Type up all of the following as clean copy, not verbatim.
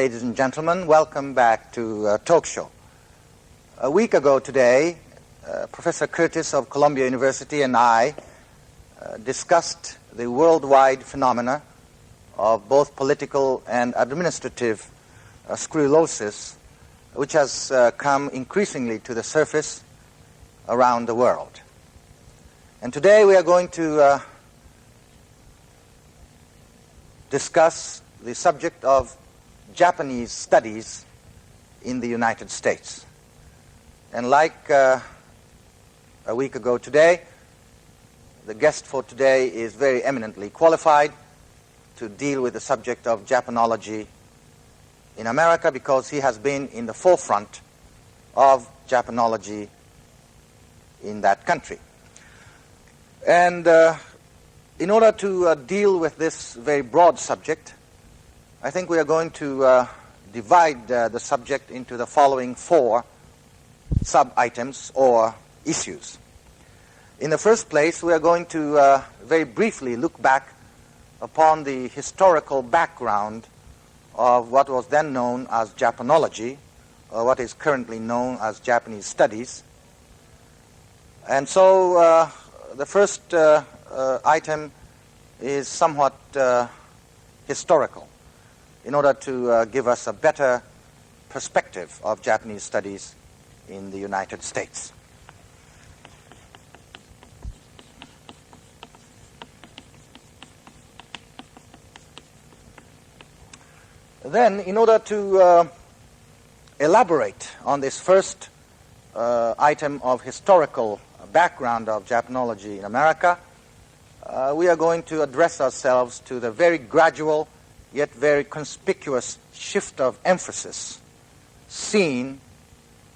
ladies and gentlemen. Welcome back to Talk Show. A week ago today, Professor Curtis of Columbia University and I discussed the worldwide phenomena of both political and administrative sclerosis, which has come increasingly to the surface around the world. And today we are going to discuss the subject of Japanese studies in the United States. And like a week ago today, the guest for today is very eminently qualified to deal with the subject of Japanology in America because he has been in the forefront of Japanology in that country. And in order to deal with this very broad subject, I think we are going to divide the subject into the following 4 sub-items or issues. In the first place, we are going to very briefly look back upon the historical background of what was then known as Japanology, or what is currently known as Japanese studies. And so the first item is somewhat historical, in order to give us a better perspective of Japanese studies in the United States. Then, in order to elaborate on this first item of historical background of Japanology in America, we are going to address ourselves to the very gradual yet very conspicuous shift of emphasis seen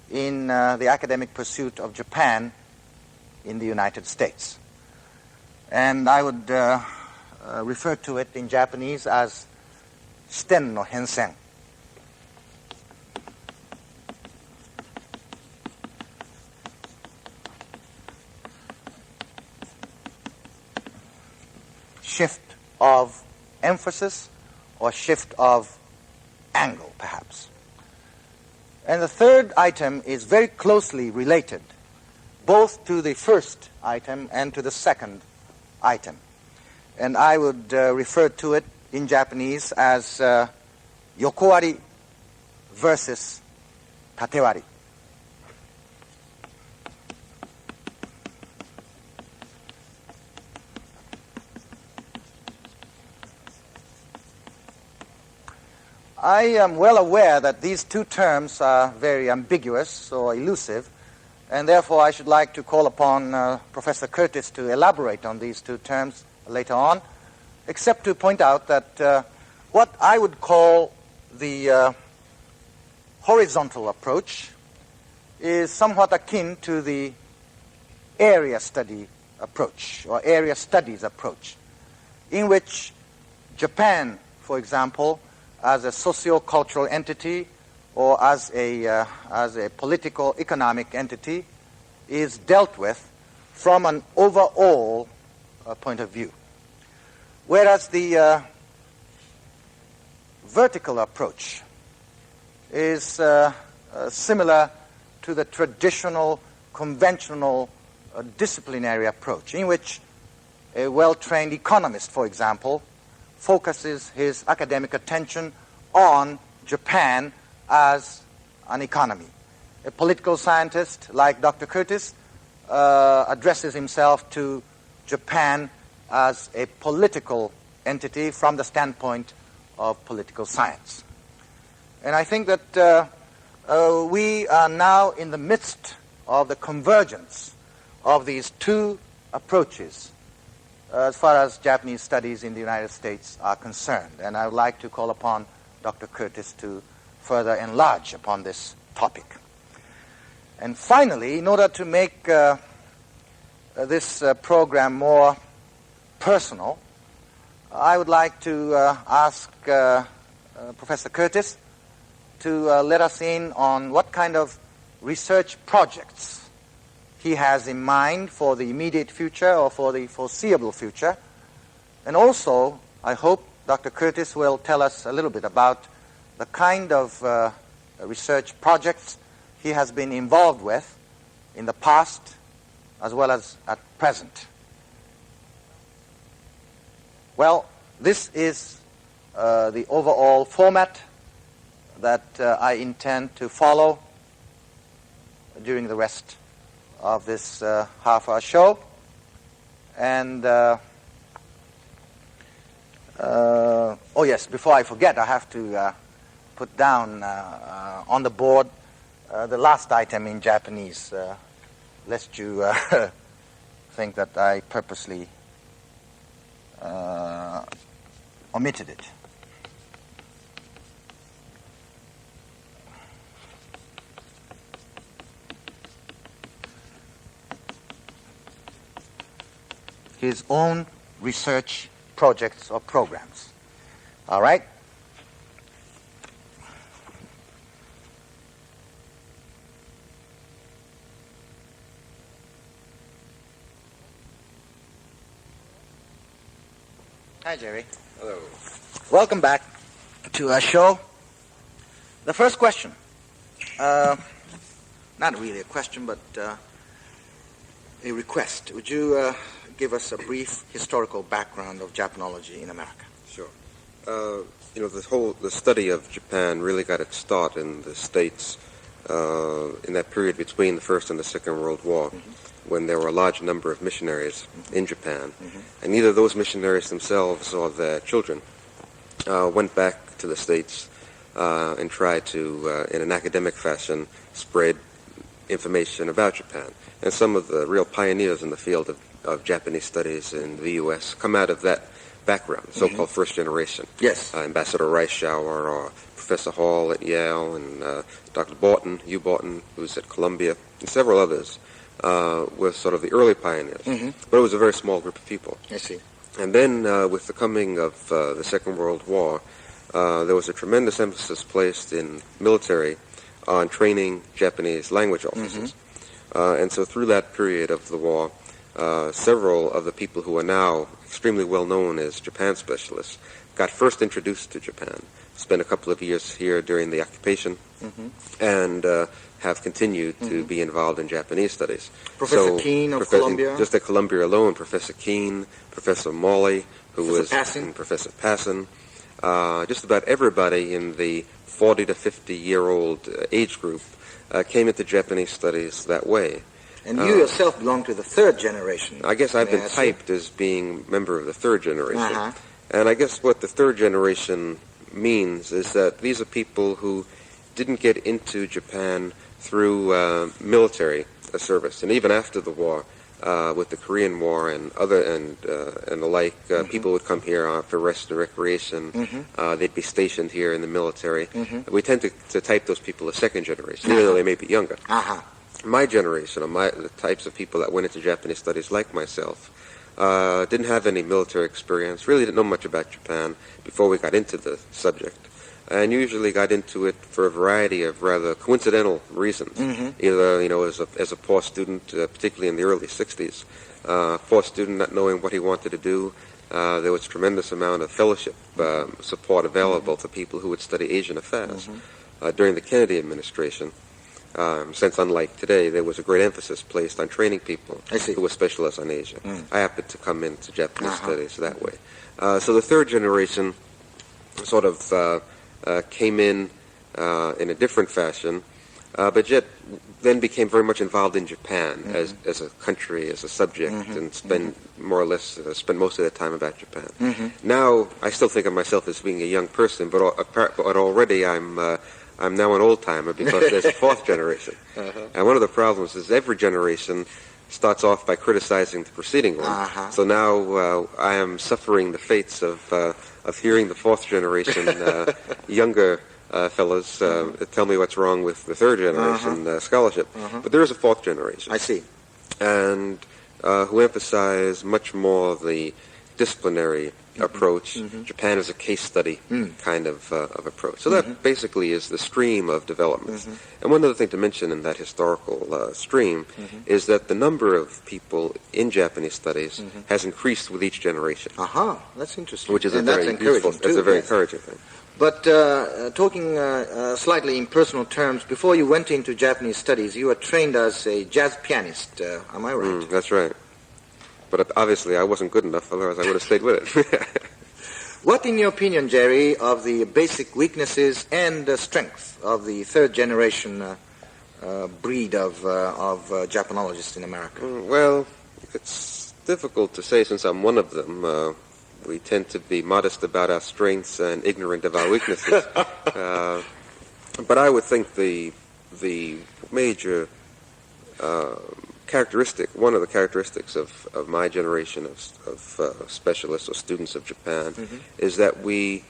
in the academic pursuit of Japan in the United States. And I would refer to it in Japanese as shiten no hensen. Shift of emphasis or shift of angle, perhaps. And the third item is very closely related both to the first item and to the second item. And I would refer to it in Japanese as yokowari versus tatewari. I am well aware that these two terms are very ambiguous or elusive, and therefore I should like to call upon Professor Curtis to elaborate on these two terms later on, except to point out that what I would call the horizontal approach is somewhat akin to the area study approach, or area studies approach, in which Japan, for example, as a socio-cultural entity or as a political economic entity is dealt with from an overall point of view. Whereas the vertical approach is similar to the traditional, conventional, disciplinary approach, in which a well-trained economist, for example, focuses his academic attention on Japan as an economy. A political scientist like Dr. Curtis addresses himself to Japan as a political entity from the standpoint of political science. And I think that we are now in the midst of the convergence of these two approaches as far as Japanese studies in the United States are concerned. And I would like to call upon Dr. Curtis to further enlarge upon this topic. And finally, in order to make this program more personal, I would like to ask Professor Curtis to let us in on what kind of research projects he has in mind for the immediate future or for the foreseeable future. And also, I hope Dr. Curtis will tell us a little bit about the kind of research projects he has been involved with in the past as well as at present. Well, this is the overall format that I intend to follow during the rest of this half-hour show. And, oh yes, before I forget, I have to put down on the board the last item in Japanese, lest you think that I purposely omitted it. His own research projects or programs. All right? Hi, Jerry. Hello. Welcome back to our show. The first question, not really a question, but a request. Would you give us a brief historical background of Japanology in America? Sure. The study of Japan really got its start in the States in that period between the First and the Second World War, when there were a large number of missionaries in Japan, and either those missionaries themselves or their children went back to the States and tried to, in an academic fashion, spread information about Japan. And some of the real pioneers in the field of Japanese studies in the U.S. come out of that background, so-called first generation. Yes. Ambassador Reischauer or Professor Hall at Yale and Dr. Barton, Hugh Barton, who's at Columbia, and several others were sort of the early pioneers. But it was a very small group of people. I see. And then with the coming of the Second World War, there was a tremendous emphasis placed in military on training Japanese language officers. And so through that period of the war, several of the people who are now extremely well known as Japan specialists got first introduced to Japan, spent a couple of years here during the occupation, and have continued to be involved in Japanese studies. Professor Keene of Columbia? Just at Columbia alone, Professor Keene, Professor Morley, Professor Passon. Professor Passon, just about everybody in the 40 to 50-year-old age group came into Japanese studies that way. And you yourself belong to the third generation. I guess I've been typed as being a member of the third generation. And I guess what the third generation means is that these are people who didn't get into Japan through military service. And even after the war, with the Korean War and the like, people would come here for rest and recreation. They'd be stationed here in the military. We tend to type those people as second generation, even though they may be younger. My generation, or the types of people that went into Japanese studies like myself, didn't have any military experience, really didn't know much about Japan before we got into the subject, and usually got into it for a variety of rather coincidental reasons. Either, as a poor student, particularly in the early 60s, poor student not knowing what he wanted to do. There was a tremendous amount of fellowship support available for people who would study Asian affairs. During the Kennedy administration, since unlike today, there was a great emphasis placed on training people who were specialists on Asia. I happened to come into Japanese studies that way. So the third generation sort of came in a different fashion, but yet then became very much involved in Japan as a country, as a subject, and spend more or less spend most of their time about Japan. Now, I still think of myself as being a young person, but already I'm now an old-timer because there's a fourth generation. And one of the problems is every generation starts off by criticizing the preceding one. So now I am suffering the fates of hearing the fourth generation younger fellows tell me what's wrong with the third generation scholarship. But there is a fourth generation. I see. And who emphasize much more the disciplinary approach, Japan as a case study kind of approach. So that basically is the stream of developments. And one other thing to mention in that historical stream is that the number of people in Japanese studies has increased with each generation. That's interesting. Which is and that's encouraging too. That's a very encouraging thing. But talking slightly in personal terms, before you went into Japanese studies, you were trained as a jazz pianist. Am I right? That's right. But obviously I wasn't good enough, otherwise I would have stayed with it. What, in your opinion, Jerry, of the basic weaknesses and strengths of the third generation breed of Japanologists in America? Well, it's difficult to say since I'm one of them. We tend to be modest about our strengths and ignorant of our weaknesses. But I would think the major characteristic, one of the characteristics of my generation of specialists or students of Japan, is that we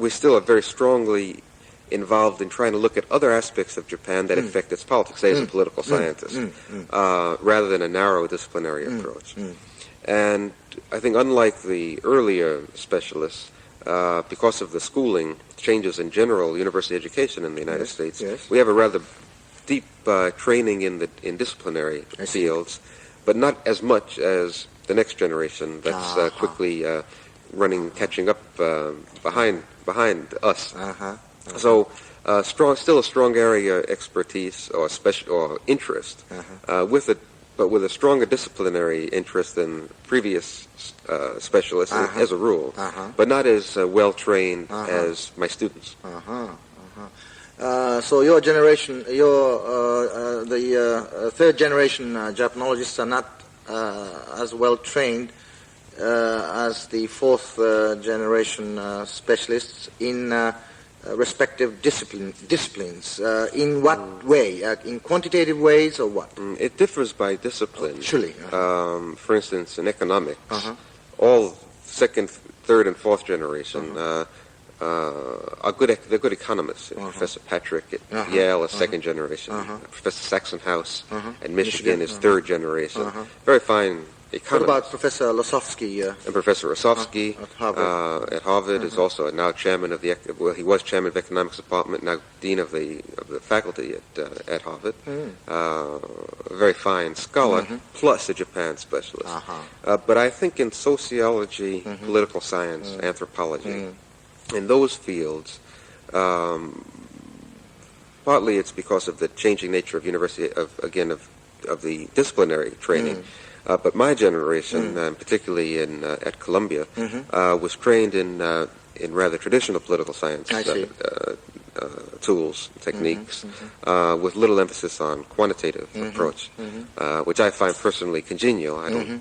still are very strongly involved in trying to look at other aspects of Japan that affect its politics, say as a political scientist, rather than a narrow disciplinary approach. And I think unlike the earlier specialists, because of the schooling changes in general, university education in the United States, we have a rather deep training in disciplinary fields, but not as much as the next generation that's quickly catching up behind us. So still a strong area of expertise or interest but with a stronger disciplinary interest than previous specialists as a rule, but not as well trained as my students. So your generation, the third generation Japanologists are not as well trained as the fourth generation specialists in respective disciplines. In what way? In quantitative ways or what? It differs by discipline. Surely. For instance, in economics, all second, third, and fourth generation are they're good economists. Professor Patrick at Yale is second generation. Professor Saxonhouse at Michigan is third generation. Very fine economists. What about Professor Losovsky? And Professor Losovsky at Harvard is also now chairman of he was chairman of the economics department, now dean of the faculty at Harvard. A very fine scholar, plus a Japan specialist. But I think in sociology, political science, anthropology, in those fields, partly it's because of the changing nature of university of the disciplinary training. But my generation, particularly at Columbia, was trained in rather traditional political science tools, techniques, with little emphasis on quantitative approach, which I find personally congenial. I don't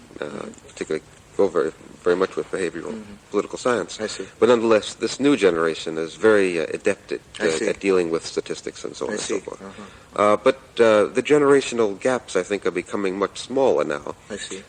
particularly go very much with behavioral political science. But nonetheless, this new generation is very adept at dealing with statistics and so on and so forth. But the generational gaps, I think, are becoming much smaller now.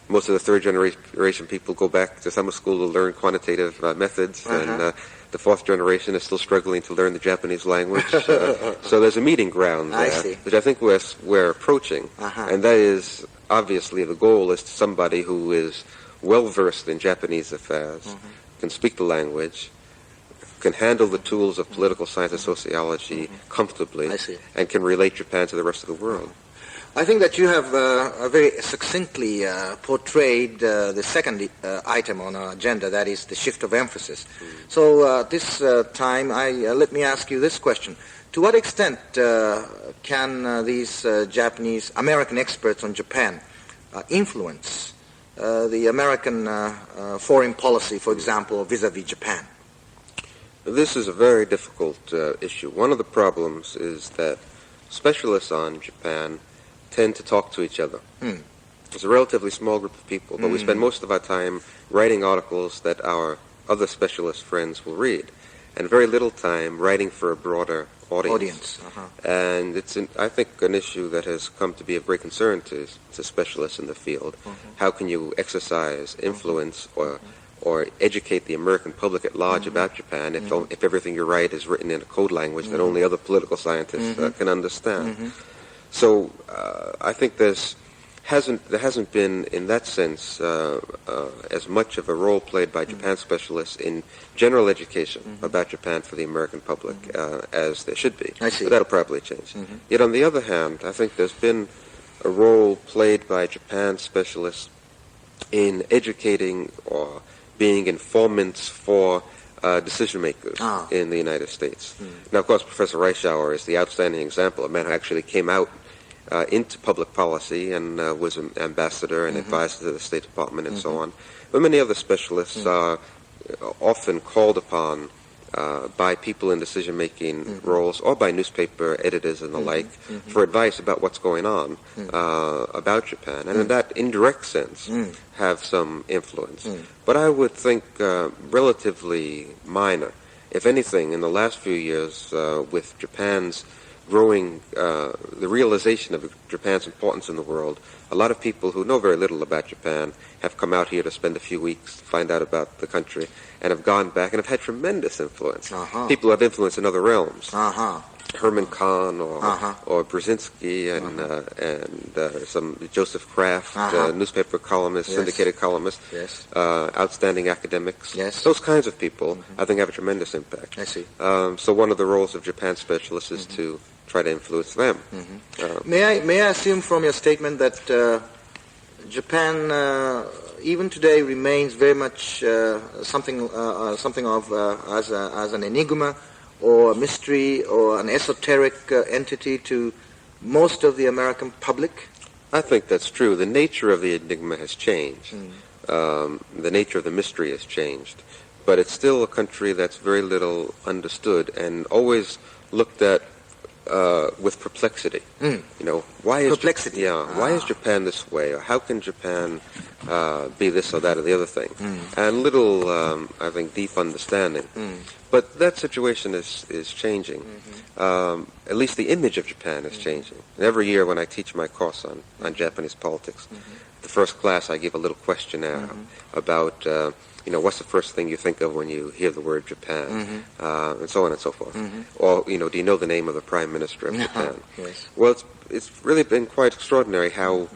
Most of the third generation people go back to summer school to learn quantitative methods, and the fourth generation is still struggling to learn the Japanese language. So there's a meeting ground there, which I think we're approaching. And that is, obviously, the goal is somebody who is well-versed in Japanese affairs, can speak the language, can handle the tools of political science and sociology comfortably, and can relate Japan to the rest of the world. I think that you have very succinctly portrayed the second item on our agenda, that is the shift of emphasis. So this time, let me ask you this question. To what extent can these Japanese American experts on Japan influence the American foreign policy, for example, vis-a-vis Japan? This is a very difficult issue. One of the problems is that specialists on Japan tend to talk to each other. It's a relatively small group of people, but we spend most of our time writing articles that our other specialist friends will read, and very little time writing for a broader audience. And it's, I think, an issue that has come to be of great concern to specialists in the field. How can you exercise influence or educate the American public at large about Japan if everything you write is written in a code language that only other political scientists can understand? So I think there hasn't been, in that sense, as much of a role played by Japan specialists in general education about Japan for the American public as there should be. But that'll probably change. Yet on the other hand, I think there's been a role played by Japan specialists in educating or being informants for decision makers in the United States. Now, of course, Professor Reischauer is the outstanding example, a man who actually came out into public policy and was an ambassador and advisor to the State Department and so on. But many other specialists are often called upon by people in decision-making roles or by newspaper editors and the like for advice about what's going on about Japan, and in that indirect sense have some influence. But I would think relatively minor. If anything, in the last few years, with Japan's growing, the realization of Japan's importance in the world, a lot of people who know very little about Japan have come out here to spend a few weeks to find out about the country and have gone back and have had tremendous influence. People who have influence in other realms. Herman Kahn or Brzezinski and some Joseph Kraft, newspaper columnists, syndicated columnists, outstanding academics. Those kinds of people, I think, have a tremendous impact. I see. So one of the roles of Japan specialists is to try to influence them. May I assume from your statement that Japan, even today, remains very much something of as an enigma, or a mystery, or an esoteric entity to most of the American public? I think that's true. The nature of the enigma has changed. The nature of the mystery has changed. But it's still a country that's very little understood and always looked at with perplexity. You know, why is perplexity? Why is Japan this way? Or how can Japan be this or that or the other thing? And little, I think, deep understanding. But that situation is changing. At least the image of Japan is changing. And every year when I teach my course on Japanese politics, the first class I give a little questionnaire about, you know, what's the first thing you think of when you hear the word Japan, and so on and so forth. Or, you know, do you know the name of the Prime Minister of Japan? Well, it's really been quite extraordinary how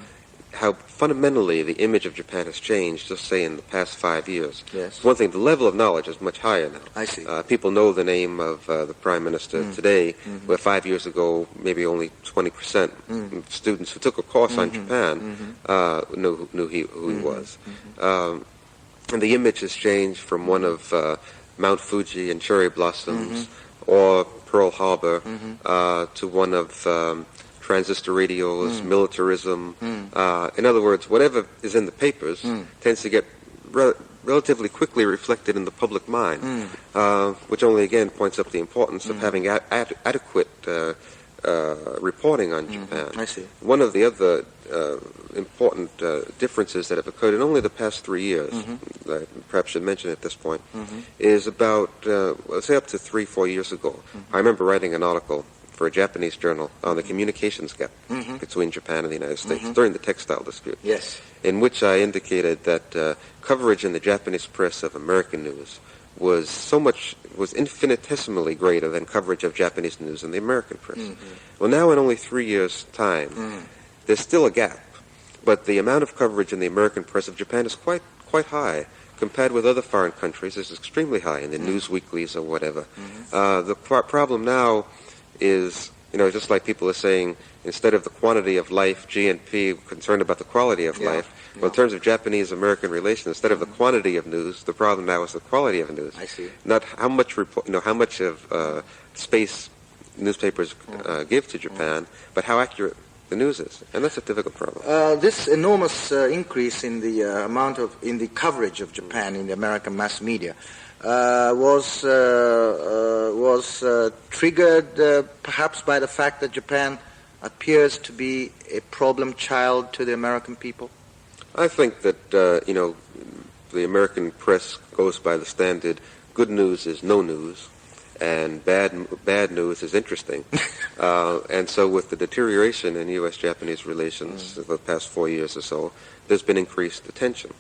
fundamentally the image of Japan has changed, just say in the past 5 years. One thing, the level of knowledge is much higher now. I see. People know the name of the Prime Minister today, where 5 years ago maybe only 20% of students who took a course on Japan knew who he was. And the image has changed from one of Mount Fuji and cherry blossoms or Pearl Harbor to one of transistor radios, militarism. In other words, whatever is in the papers tends to get relatively quickly reflected in the public mind, which only again points up the importance of having adequate reporting on Japan. I see. One of the other important differences that have occurred in only the past 3 years, I perhaps should mention at this point, is about, let's say up to 3-4 years ago, I remember writing an article for a Japanese journal on the communications gap between Japan and the United States during the textile dispute, in which I indicated that coverage in the Japanese press of American news was infinitesimally greater than coverage of Japanese news in the American press. Well, now in only 3 years' time, there's still a gap, but the amount of coverage in the American press of Japan is quite high. Compared with other foreign countries, it's extremely high in the news weeklies or whatever. The problem now is, you know, just like people are saying, instead of the quantity of life, GNP, concerned about the quality of life. Well, in terms of Japanese-American relations, instead of the quantity of news, the problem now is the quality of news. I see. Not how much how much of space newspapers give to Japan, but how accurate the news is, and that's a difficult problem. This enormous increase in the in the coverage of Japan in the American mass media was triggered perhaps by the fact that Japan appears to be a problem child to the American people? I think that you know, the American press goes by the standard: good news is no news, and bad news is interesting. And so with the deterioration in U.S.-Japanese relations for the past 4 years or so, there's been increased attention.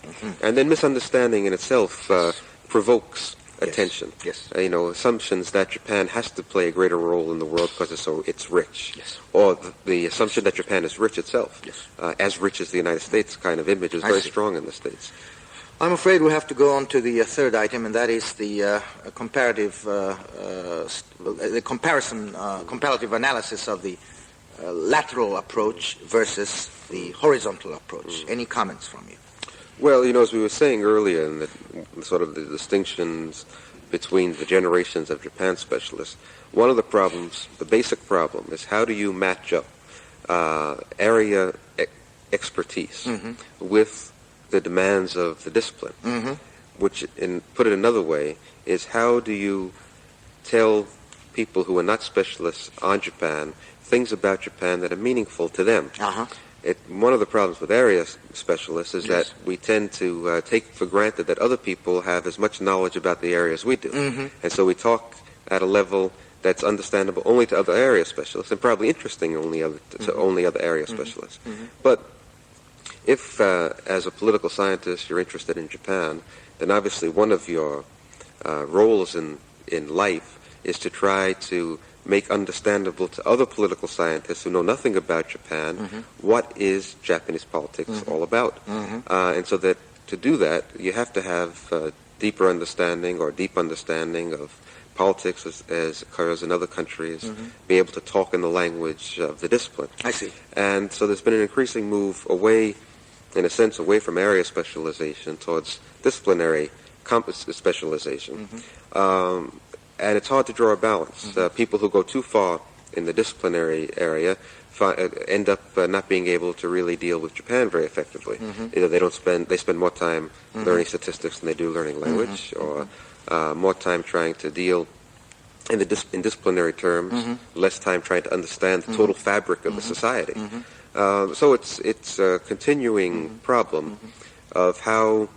And then misunderstanding in itself provokes attention. You know, assumptions that Japan has to play a greater role in the world because it's rich. Or the assumption that Japan is rich itself. As rich as the United States kind of image is very strong in the States. I'm afraid we'll have to go on to the third item, and that is the comparative analysis of the lateral approach versus the horizontal approach. Any comments from you? Well, you know, as we were saying earlier, in the sort of the distinctions between the generations of Japan specialists. One of the problems, the basic problem, is how do you match up area expertise with the demands of the discipline, which, put it another way, is how do you tell people who are not specialists on Japan things about Japan that are meaningful to them. One of the problems with area specialists is that we tend to take for granted that other people have as much knowledge about the area as we do. And so we talk at a level that's understandable only to other area specialists and probably interesting to only other area specialists. But if, as a political scientist, you're interested in Japan, then obviously one of your roles in life is to try to make understandable to other political scientists who know nothing about Japan what is Japanese politics all about. And so that to do that, you have to have deeper understanding or deep understanding of politics as occurs in other countries, be able to talk in the language of the discipline. I see. And so there's been an increasing move away, in a sense, away from area specialization towards disciplinary specialization. And it's hard to draw a balance. People who go too far in the disciplinary area end up not being able to really deal with Japan very effectively. Either they spend more time learning statistics than they do learning language, or more time trying to deal in disciplinary terms, less time trying to understand the total fabric of the society. So it's a continuing problem of how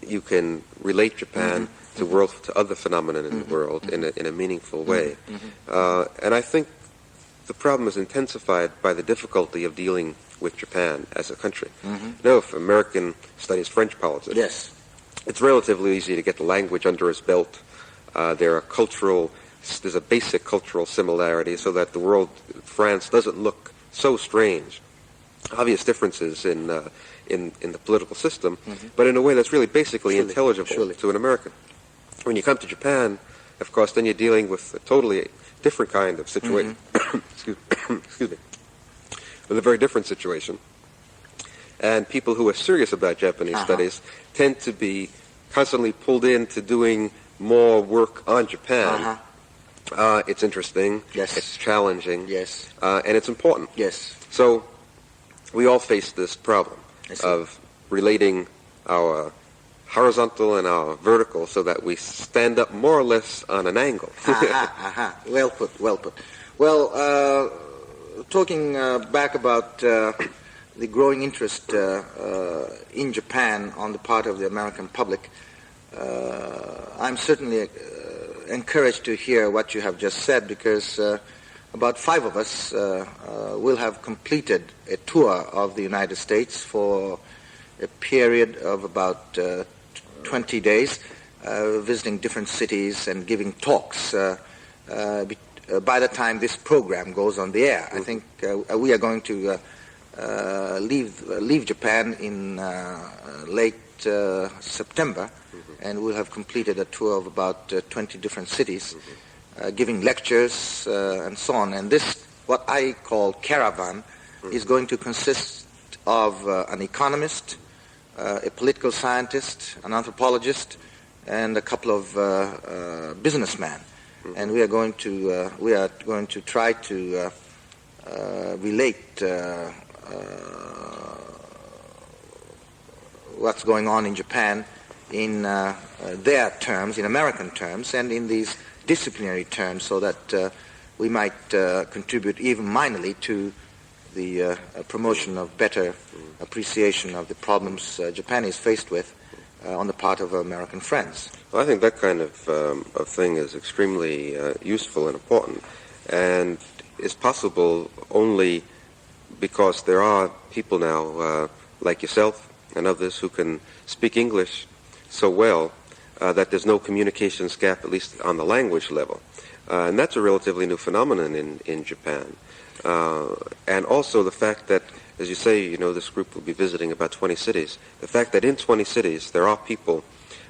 you can relate Japan to other phenomena in the world in a meaningful way. And I think the problem is intensified by the difficulty of dealing with Japan as a country. Now, if American studies French politics, it's relatively easy to get the language under his belt. There's a basic cultural similarity so that France doesn't look so strange. Obvious differences in the political system, but in a way that's really basically intelligible to an American. When you come to Japan, of course, then you're dealing with a totally different kind of situation. Excuse me. With a very different situation. And people who are serious about Japanese studies tend to be constantly pulled into doing more work on Japan. It's interesting. It's challenging. And it's important. So we all face this problem of relating our horizontal and our vertical so that we stand up more or less on an angle. Well put, well put. Well, talking back about the growing interest in Japan on the part of the American public, I'm certainly encouraged to hear what you have just said, because about 5 of us will have completed a tour of the United States for a period of about 20 days, visiting different cities and giving talks. By the time this program goes on the air, I think we are going to leave Japan in late September, and we'll have completed a tour of about 20 different cities, giving lectures and so on. And this, what I call caravan, is going to consist of an economist, a political scientist, an anthropologist, and a couple of businessmen. And we are going to try to relate what's going on in Japan in their terms, in American terms, and in these disciplinary terms, so that we might contribute even minorly to the promotion of better appreciation of the problems Japan is faced with on the part of our American friends. Well, I think that kind of thing is extremely useful and important, and is possible only because there are people now like yourself and others who can speak English so well that there's no communications gap, at least on the language level. And that's a relatively new phenomenon in Japan. And also the fact that, as you say, this group will be visiting about 20 cities. The fact that in 20 cities there are people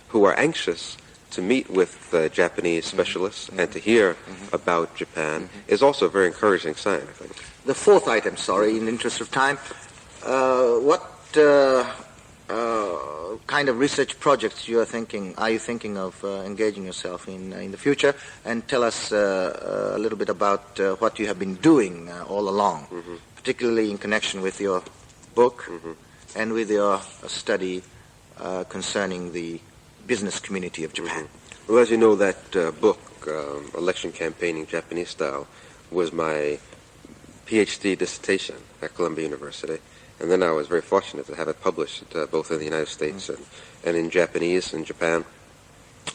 who are anxious to meet with Japanese specialists and to hear about Japan is also a very encouraging sign, I think. The 4th item, in the interest of time, what kind of research projects are you thinking of engaging yourself in the future? And tell us a little bit about what you have been doing all along, particularly in connection with your book and with your study concerning the business community of Japan. Well, as you know, that book, Election Campaigning Japanese Style, was my PhD dissertation at Columbia University. And then I was very fortunate to have it published both in the United States and in Japanese in Japan.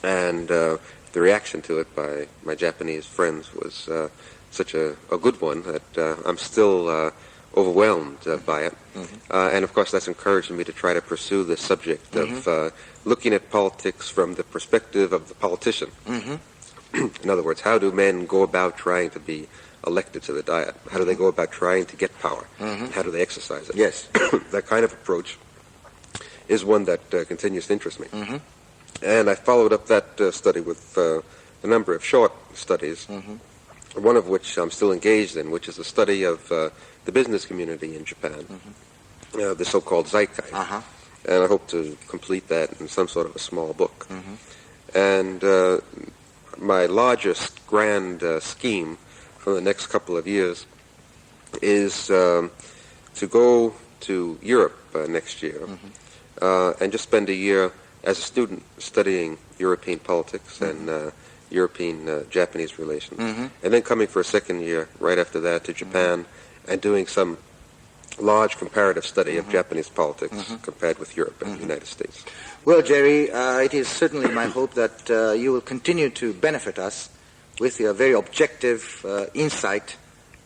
And the reaction to it by my Japanese friends was such a good one that I'm still overwhelmed by it. And of course that's encouraged me to try to pursue the subject of looking at politics from the perspective of the politician. In other words, how do men go about trying to be elected to the Diet? How do they go about trying to get power? How do they exercise it? Yes. That kind of approach is one that continues to interest me. And I followed up that study with a number of short studies, one of which I'm still engaged in, which is a study of the business community in Japan, the so-called Zeikai. And I hope to complete that in some sort of a small book. And my largest grand scheme for the next couple of years is to go to Europe next year and just spend a year as a student studying European politics and European-Japanese relations, and then coming for a second year right after that to Japan and doing some large comparative study of Japanese politics compared with Europe and the United States. Well, Jerry, it is certainly my hope that you will continue to benefit us with your very objective insight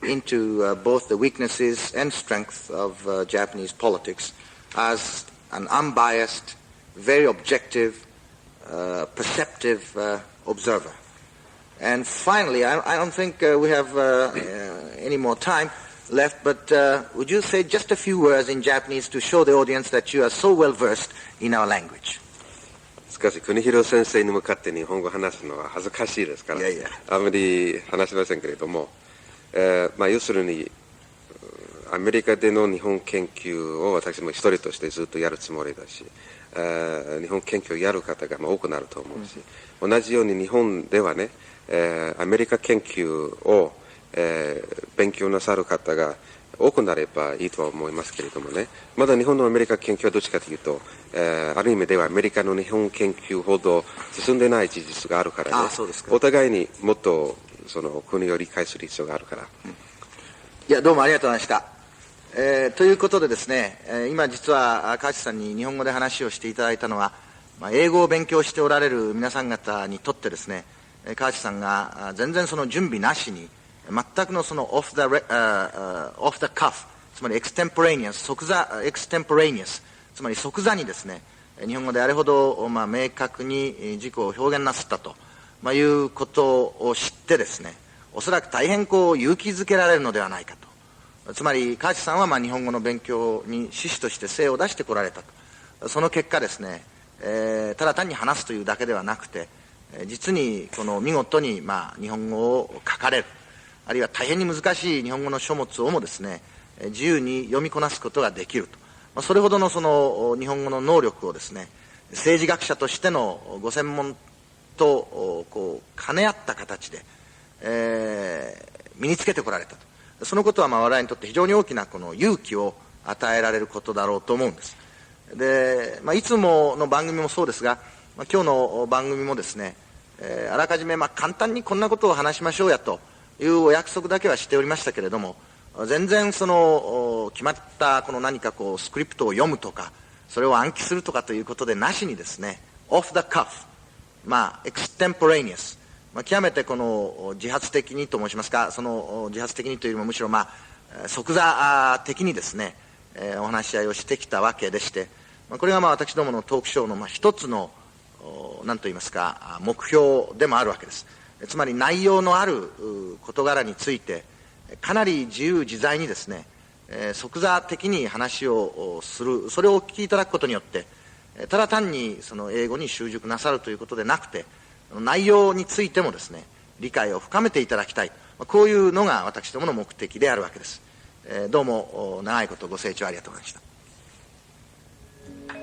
into both the weaknesses and strengths of Japanese politics as an unbiased, very objective, perceptive observer. And finally, I don't think we have any more time left, but would you say just a few words in Japanese to show the audience that you are so well versed in our language? しかし国広先生に向かって日本語を話すのは恥ずかしいですから、あまり話しませんけれども、要するにアメリカでの日本研究を私も一人としてずっとやるつもりだし、日本研究をやる方が多くなると思うし、同じように日本ではね、アメリカ研究を、勉強なさる方が多くなればいいとは思いますけれどもね、まだ日本のアメリカ研究はどっちかというと、ある意味ではアメリカの日本研究ほど進んでない事実があるからね、お互いにもっとその国を理解する必要があるから。いや、どうもありがとうございました。ということでですね、今実は川内さんに日本語で話をしていただいたのは、英語を勉強しておられる皆さん方にとってですね、川内さんが全然その準備なしに全くのそのオフ・ザ・カフ、つまりエクステンポレーニアス、つまり即座にですね、日本語であれほど、明確に自己を表現なさったと、いうことを知ってですね、おそらく大変勇気づけられるのではないかと。つまり川内さんは日本語の勉強に志士として精を出してこられたと。その結果ですね、ただ単に話すというだけではなくて、実に見事に日本語を書かれる、あるいは大変に難しい日本語の書物をもですね、自由に読みこなすことができると。それほどのその日本語の能力をですね、政治学者としてのご専門と兼ね合った形で、身につけてこられたと。そのことは我々にとって非常に大きな勇気を与えられることだろうと思うんです。で、いつもの番組もそうですが、今日の番組もですね、あらかじめ簡単にこんなことを話しましょうやというお約束だけはしておりましたけれども、全然その決まった何かスクリプトを読むとか、それを暗記するとかということでなしにですね、オフ・ザ・カフ、エクステンポレーニアス、極めて自発的にと申しますか、その自発的にというよりもむしろ即座的にですね、お話し合いをしてきたわけでして、これが私どものトークショーの一つの何と言いますか目標でもあるわけです。つまり内容のある事柄についてかなり自由自在にですね、即座的に話をする、それをお聞きいただくことによってただ単にその英語に習熟なさるということでなくて、内容についてもですね、理解を深めていただきたい、こういうのが私どもの目的であるわけです。どうも長いことご清聴ありがとうございました。